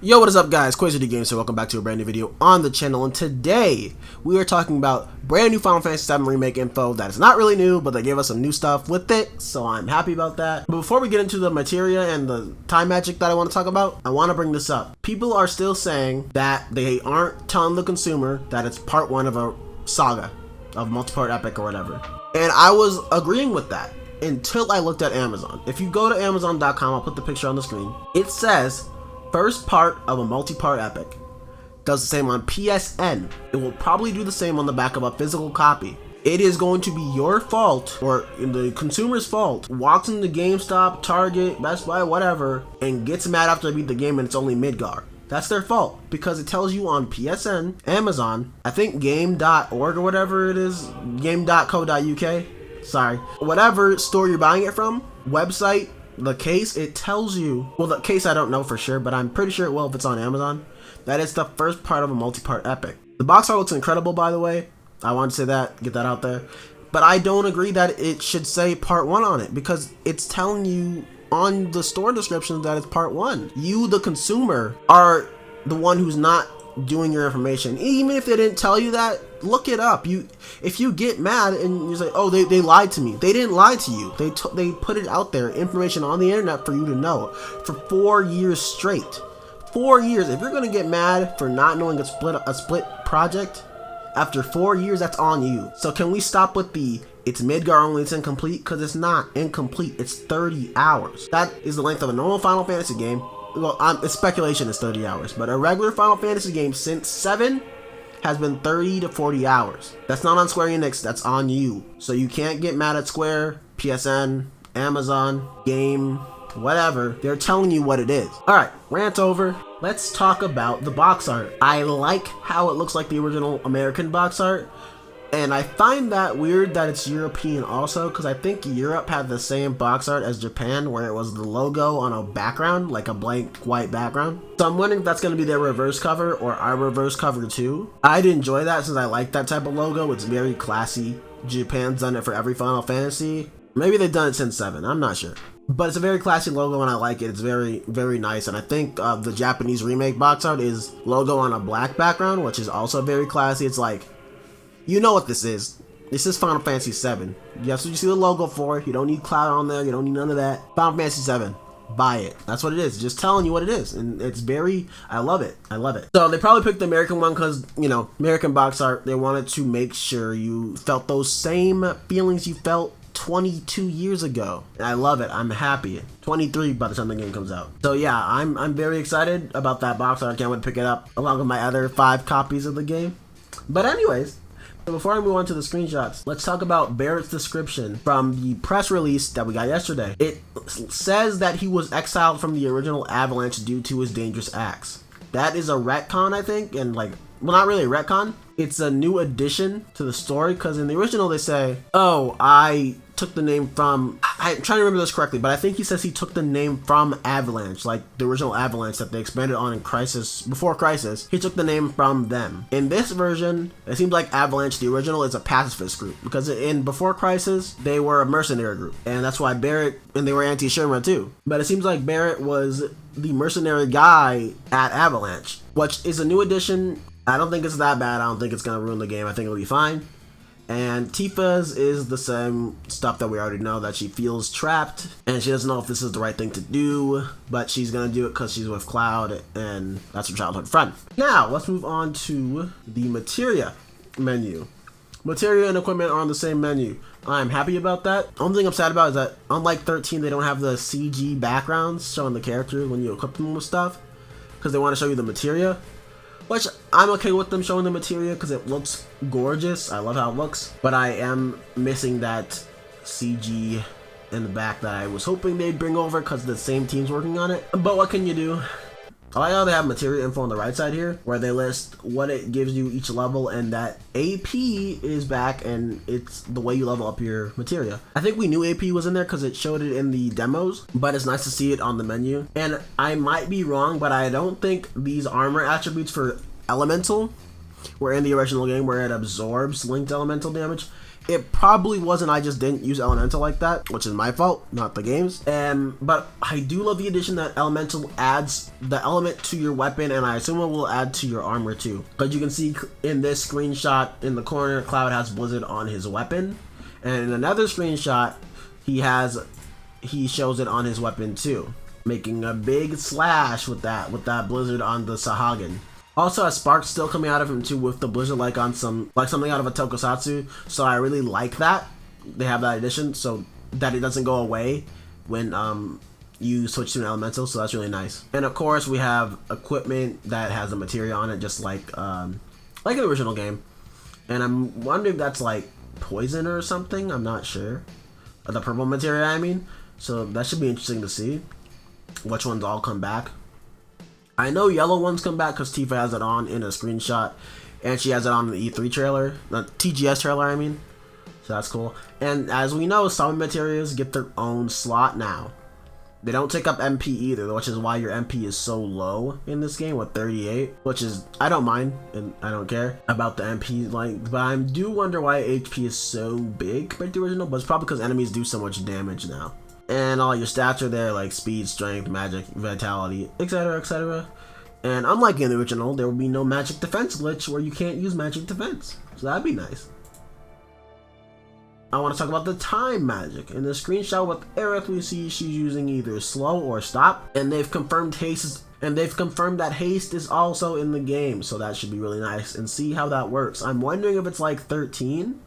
Yo, what is up guys, Quasity Games here, welcome back to a brand new video on the channel, and today we are talking about brand new Final Fantasy VII Remake info that is not really new, but they gave us some new stuff with it, so I'm happy about that. But before we get into the materia and the time magic that I want to talk about, I want to bring this up. People are still saying that they aren't telling the consumer that it's part one of a saga, of multi-part epic or whatever. And I was agreeing with that until I looked at Amazon. If you go to Amazon.com, I'll put the picture on the screen. It says first part of a multi-part epic. Does the same on PSN. It will probably do the same on the back of a physical copy. It is going to be your fault, or the consumer's fault, walks into GameStop, Target, Best Buy, whatever, and gets mad after they beat the game and it's only Midgar. That's their fault, because it tells you on PSN, Amazon, I think game.org or whatever it is, game.co.uk, sorry, whatever store you're buying it from, website, the case, it tells you, well, the case I don't know for sure, but I'm pretty sure it will if it's on Amazon, that it's the first part of a multi-part epic. The box art looks incredible, by the way. I want to say that, get that out there. But I don't agree that it should say part one on it, because it's telling you on the store description that it's part one. You, the consumer, are the one who's not doing your information. Even if they didn't tell you that, look it up. If you get mad and you say, oh, they lied to me, they didn't lie to you. They put it out there, information on the internet for you to know for 4 years straight. 4 years. If you're gonna get mad for not knowing a split project after 4 years, that's on you. So can we stop with the it's Midgar only, it's incomplete? Because it's not incomplete. It's 30 hours. That is the length of a normal Final Fantasy game. Well, it's speculation, it's 30 hours, but a regular Final Fantasy game since 7 has been 30 to 40 hours. That's not on Square Enix, that's on you. So you can't get mad at Square, PSN, Amazon, Game, whatever. They're telling you what it is. Alright, rant over. Let's talk about the box art. I like how it looks like the original American box art. And I find that weird that it's European also, because I think Europe had the same box art as Japan, where it was the logo on a background, like a blank white background. So I'm wondering if that's going to be their reverse cover or our reverse cover too. I'd enjoy that since I like that type of logo. It's very classy. Japan's done it for every Final Fantasy. Maybe they've done it since 7, I'm not sure. But it's a very classy logo and I like it. It's very, very nice. And I think the Japanese remake box art is logo on a black background, which is also very classy. It's like, you know what this is. This is Final Fantasy VII. That's what you see the logo for. You don't need Cloud on there. You don't need none of that. Final Fantasy VII. Buy it. That's what it is. Just telling you what it is. And it's very, I love it. I love it. So they probably picked the American one because, you know, American box art, they wanted to make sure you felt those same feelings you felt 22 years ago. And I love it. I'm happy. 23 by the time the game comes out. So yeah, I'm very excited about that box art. I can't wait to pick it up along with my other 5 copies of the game. But anyways, before I move on to the screenshots, let's talk about Barrett's description from the press release that we got yesterday. It says that he was exiled from the original Avalanche due to his dangerous acts. That is a retcon, I think, and like, well, not really a retcon. It's a new addition to the story, because in the original they say, oh, I took the name from, I'm trying to remember this correctly, but I think he says he took the name from Avalanche, like the original Avalanche that they expanded on in Crisis, before Crisis. He took the name from them. In this version, it seems like Avalanche, the original, is a pacifist group, because in Before Crisis, they were a mercenary group, and that's why Barrett, and they were anti-Shinra too. But it seems like Barrett was the mercenary guy at Avalanche, which is a new addition. I don't think it's that bad. I don't think it's going to ruin the game. I think it'll be fine. And Tifa's is the same stuff that we already know, that she feels trapped and she doesn't know if this is the right thing to do, but she's going to do it because she's with Cloud and that's her childhood friend. Now, let's move on to the materia menu. Materia and equipment are on the same menu. I'm happy about that. The only thing I'm sad about is that unlike 13, they don't have the CG backgrounds showing the characters when you equip them with stuff, because they want to show you the materia. Which I'm okay with them showing the materia because it looks gorgeous. I love how it looks. But I am missing that CG in the back that I was hoping they'd bring over because the same team's working on it. But what can you do? I like how they have materia info on the right side here, where they list what it gives you each level, and that AP is back and it's the way you level up your materia. I think we knew AP was in there because it showed it in the demos, but it's nice to see it on the menu. And I might be wrong, but I don't think these armor attributes for Elemental were in the original game, where it absorbs linked elemental damage. It probably wasn't, I just didn't use Elemental like that, which is my fault, not the game's. But I do love the addition that Elemental adds the element to your weapon, and I assume it will add to your armor too. But you can see in this screenshot in the corner, Cloud has Blizzard on his weapon, and in another screenshot, he shows it on his weapon too, making a big slash with that Blizzard on the Sahagin. Also has sparks still coming out of him too, with the Blizzard like something out of a Tokusatsu. So I really like that they have that addition, so that it doesn't go away when you switch to an elemental. So that's really nice. And of course we have equipment that has a materia on it, just like the original game. And I'm wondering if that's like poison or something. I'm not sure. The purple materia, I mean. So that should be interesting to see which ones all come back. I know yellow ones come back because Tifa has it on in a screenshot, and she has it on the E3 trailer, the TGS trailer, I mean. So that's cool. And as we know, some materials get their own slot now. They don't take up MP either, which is why your MP is so low in this game with 38, which is, I don't mind, and I don't care about the MP, but I do wonder why HP is so big compared to the original, but it's probably because enemies do so much damage now. And all your stats are there, like speed, strength, magic, vitality, etc, etc. And unlike in the original, there will be no magic defense glitch where you can't use magic defense. So that'd be nice. I want to talk about the time magic. In the screenshot with Aerith, we see she's using either slow or stop, and they've confirmed that haste is also in the game, so that should be really nice. And see how that works. I'm wondering if it's like 13.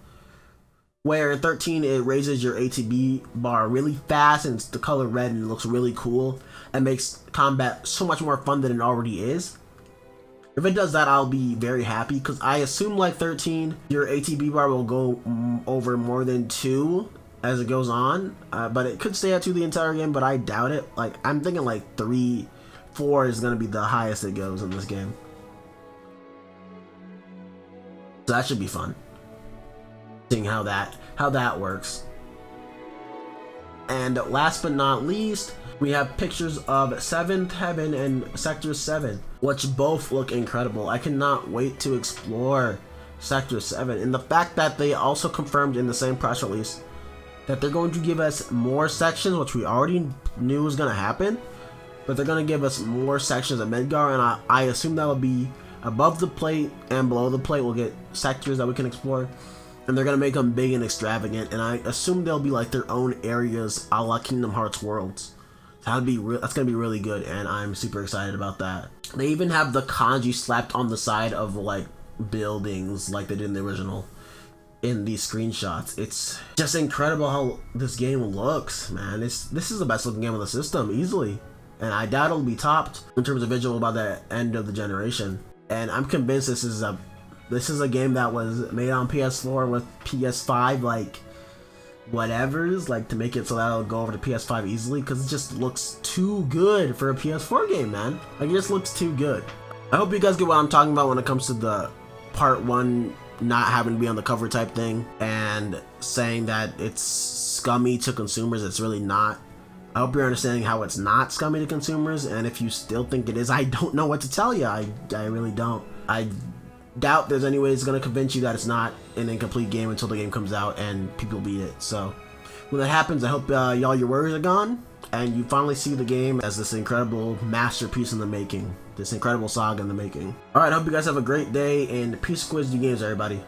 Where in 13 it raises your ATB bar really fast and it's the color red and it looks really cool and makes combat so much more fun than it already is. If it does that, I'll be very happy, because I assume like 13 your ATB bar will go over more than 2 as it goes on, but it could stay at 2 the entire game, but I doubt it. Like, I'm thinking like 3, 4 is going to be the highest it goes in this game, so that should be fun. Seeing how that works. And last but not least, we have pictures of 7th Heaven and Sector 7, which both look incredible. I cannot wait to explore Sector 7, and the fact that they also confirmed in the same press release that they're going to give us more sections, which we already knew was going to happen, but they're going to give us more sections of Midgar, and I assume that will be above the plate and below the plate. We'll get sectors that we can explore. And they're gonna make them big and extravagant, and I assume they'll be like their own areas a la Kingdom Hearts worlds. That's gonna be really good, and I'm super excited about that. They even have the kanji slapped on the side of like buildings like they did in the original in these screenshots. It's just incredible how this game looks, man. This is the best looking game on the system, easily. And I doubt it'll be topped in terms of visual by the end of the generation. And I'm convinced this is a game that was made on PS4 with PS5 like whatevers, like to make it so that it'll go over to PS5 easily, because it just looks too good for a PS4 game, man. Like, it just looks too good. I hope you guys get what I'm talking about when it comes to the part 1 not having to be on the cover type thing and saying that it's scummy to consumers. It's really not. I hope you're understanding how it's not scummy to consumers, and if you still think it is, I don't know what to tell you. I really don't. I doubt there's any way it's going to convince you that it's not an incomplete game until the game comes out and people beat it. So when that happens, I hope y'all your worries are gone and you finally see the game as this incredible masterpiece in the making, this incredible saga in the making. Alright, I hope you guys have a great day, and peace, quiz, you games, everybody.